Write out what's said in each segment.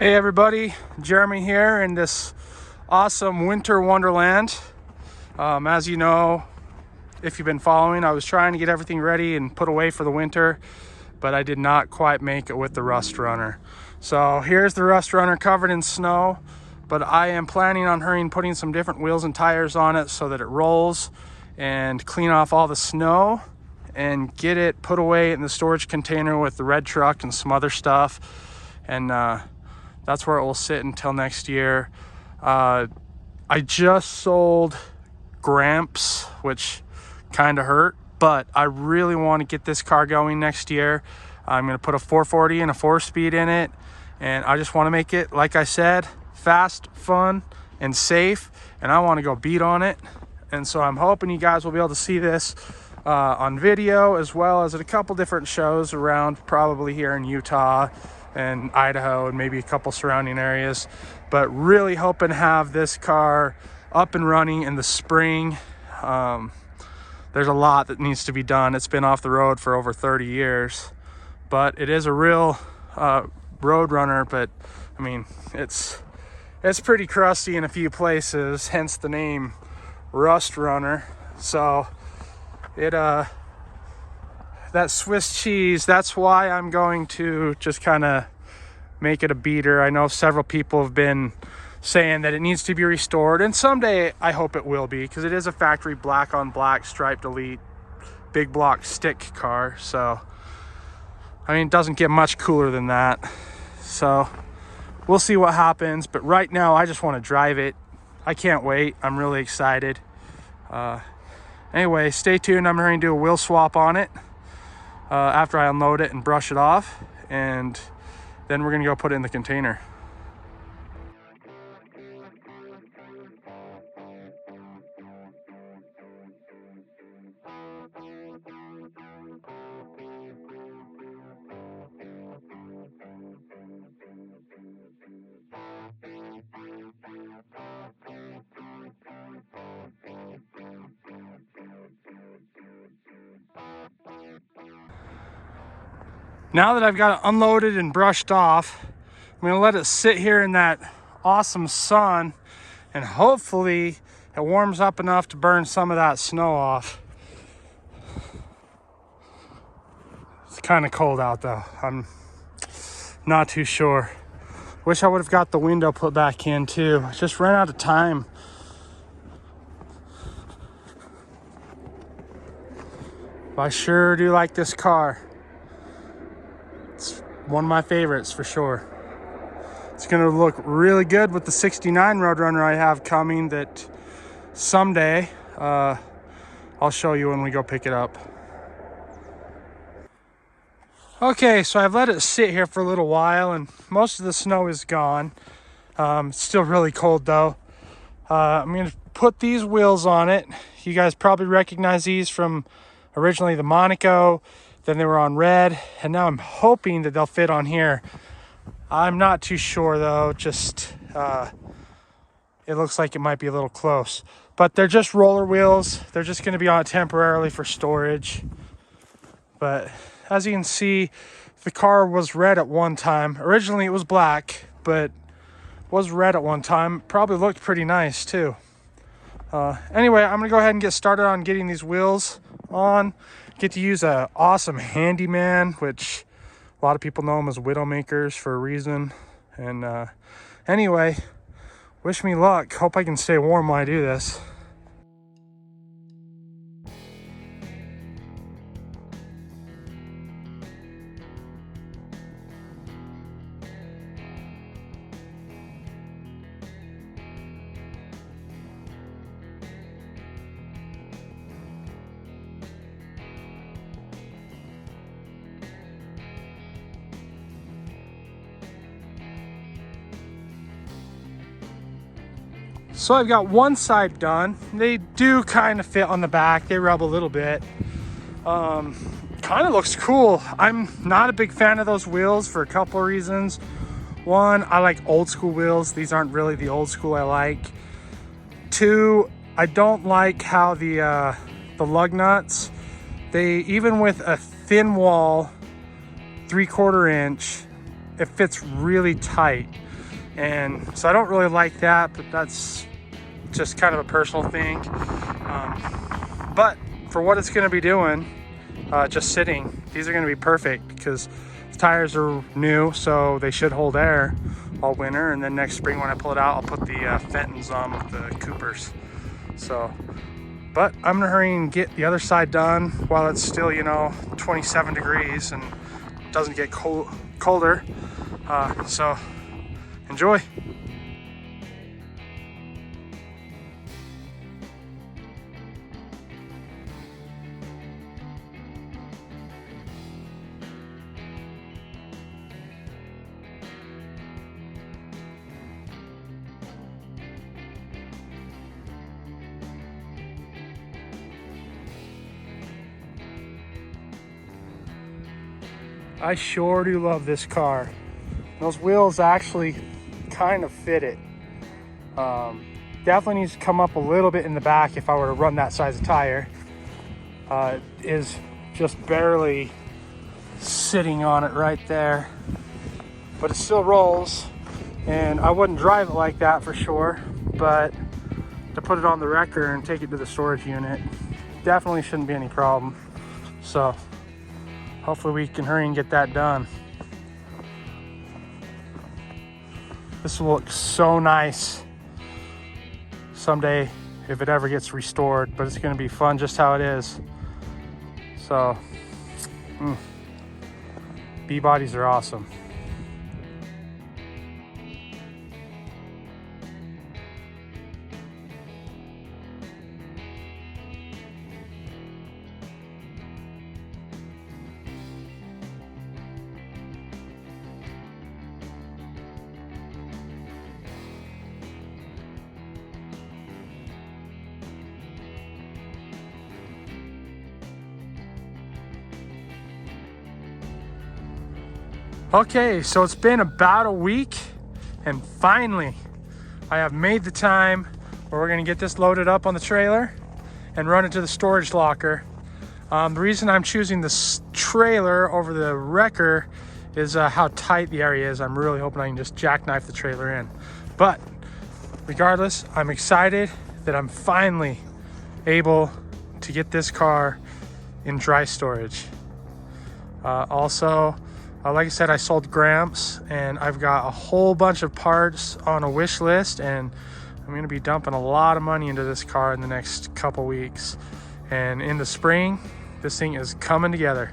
Hey everybody, Jeremy here in this awesome winter wonderland. As you know, if you've been following, I was trying to get everything ready and put away for the winter, but I did not quite make it with the Rust Runner. So here's the Rust Runner covered in snow, but I am planning on hurrying putting some different wheels and tires on it so that it rolls and clean off all the snow and get it put away in the storage container with the red truck and some other stuff. And that's where it will sit until next year. I just sold Gramps, which kind of hurt, but I really want to get this car going next year. I'm going to put a 440 and a 4-speed in it, and I just want to make it, like I said, fast, fun, and safe, and I want to go beat on it. And so I'm hoping you guys will be able to see this on video, as well as at a couple different shows around, probably here in Utah and Idaho and maybe a couple surrounding areas. But really hoping to have this car up and running in the spring. There's a lot that needs to be done. It's been off the road for over 30 years, but it is a real road runner. But I mean, it's pretty crusty in a few places, hence the name Rust Runner. So it that Swiss cheese, that's why I'm going to just kind of make it a beater. I know several people have been saying that it needs to be restored, and someday I hope it will be, because it is a factory black on black striped elite big block stick car. So I mean, it doesn't get much cooler than that. So we'll see what happens, but right now I just want to drive it. I can't wait. I'm really excited. Anyway, stay tuned. I'm going to do a wheel swap on it after I unload it and brush it off, and then we're gonna go put it in the container. Now that I've got it unloaded and brushed off, I'm gonna let it sit here in that awesome sun, and hopefully it warms up enough to burn some of that snow off. It's kind of cold out though. I'm not too sure. Wish I would have got the window put back in too. I just ran out of time. But I sure do like this car. It's one of my favorites for sure. It's gonna look really good with the 69 Road Runner I have coming, that someday I'll show you when we go pick it up. Okay, so I've let it sit here for a little while and most of the snow is gone. It's still really cold though. I'm gonna put these wheels on it. You guys probably recognize these from originally the Monaco. Then they were on red, and now I'm hoping that they'll fit on here. I'm not too sure though, just it looks like it might be a little close. But they're just roller wheels. They're just gonna be on it temporarily for storage. But as you can see, the car was red at one time. Originally it was black, but was red at one time. Probably looked pretty nice too. Anyway, I'm gonna go ahead and get started on getting these wheels on. Get to use a awesome handyman, which a lot of people know them as Widowmakers for a reason. And anyway, wish me luck. Hope I can stay warm while I do this. So I've got one side done. They do kind of fit on the back. They rub a little bit. Kind of looks cool. I'm not a big fan of those wheels for a couple of reasons. One, I like old school wheels. These aren't really the old school I like. Two, I don't like how the lug nuts, they, even with a thin wall, 3/4 inch, it fits really tight. And so I don't really like that, but that's just kind of a personal thing. But for what it's going to be doing, just sitting, these are going to be perfect because the tires are new, so they should hold air all winter. And then next spring when I pull it out, I'll put the Fentons on with the Coopers. So, but I'm gonna hurry and get the other side done while it's still, 27 degrees and doesn't get colder. So enjoy. I sure do love this car. Those wheels actually kind of fit it. Definitely needs to come up a little bit in the back if I were to run that size of tire. It is just barely sitting on it right there, but it still rolls, and I wouldn't drive it like that for sure, but to put it on the wrecker and take it to the storage unit definitely shouldn't be any problem. So hopefully we can hurry and get that done. This will look so nice someday if it ever gets restored, but it's going to be fun just how it is. So, B-bodies are awesome. Okay, so it's been about a week, and finally I have made the time where we're gonna get this loaded up on the trailer and run it to the storage locker. The reason I'm choosing this trailer over the wrecker is how tight the area is. I'm really hoping I can just jackknife the trailer in. But regardless, I'm excited that I'm finally able to get this car in dry storage. Also, like I said, I sold Gramps, and I've got a whole bunch of parts on a wish list, and I'm going to be dumping a lot of money into this car in the next couple weeks. And in the spring, this thing is coming together.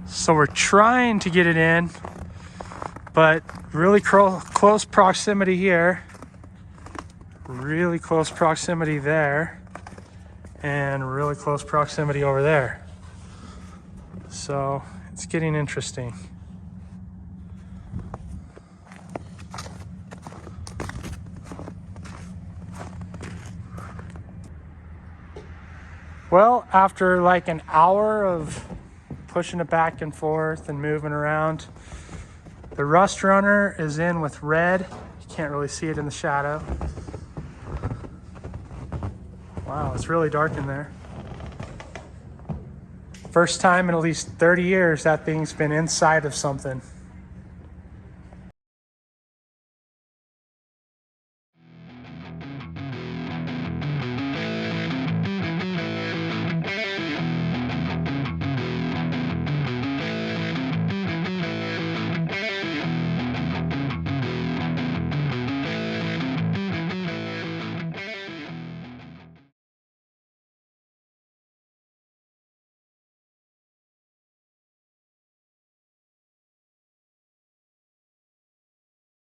So we're trying to get it in, but really close proximity here, really close proximity there, and really close proximity over there. So it's getting interesting. Well, after like an hour of pushing it back and forth and moving around, the Rust Runner is in with red. You can't really see it in the shadow. Wow, it's really dark in there. First time in at least 30 years that thing's been inside of something.